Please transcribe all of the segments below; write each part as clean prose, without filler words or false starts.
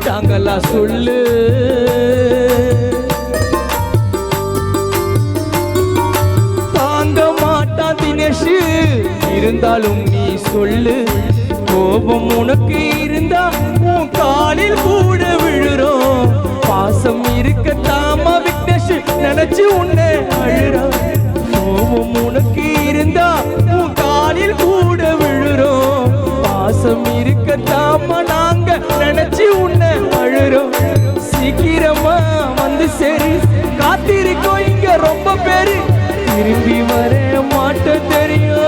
விட்டுட்டாங்களா சொல்லு. தாங்க மாட்டான் தினேஷ், இருந்தாலும் நீ சொல்லு. கோபம் உனக்கு இருந்தா உன் காலில் கூட விழுறோம். பாசம் இருக்கத்தாமா விக்னேஷ் நினைச்சு உன்னை அழுறோம். கோபம் உனக்கு இருந்தா உன் காலில் கூட விழுறோம். பாசம் இருக்கத்தாமா நாங்க நினைச்சு உன்னை அழுறோம். சீக்கிரமா வந்து சரி, காத்திருக்கோம் இங்க ரொம்ப பேரு, திரும்பி வர மாட்ட தெரியும்.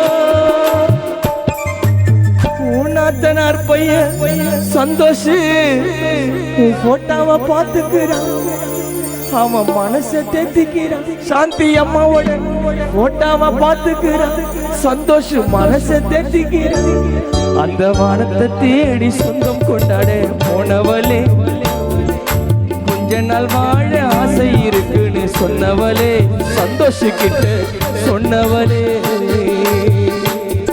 உன்னாத்தனார் பையன் சந்தோஷ் உன் போட்டாவை பார்த்துக்கிறான், அவன் மனசை தேத்திக்கிறான். சாந்தி அம்மாவோட போட்டாவை பார்த்துக்கிறான், சந்தோஷ் மனசை தேத்திக்கிறான். அந்த வானத்தை தேடி சொந்தம் கொண்டாட போனவளே, கொஞ்ச நாள் வாழ ஆசை இருக்குன்னு சொன்னவளே, சந்தோஷ் கிட்ட சொன்னவளே.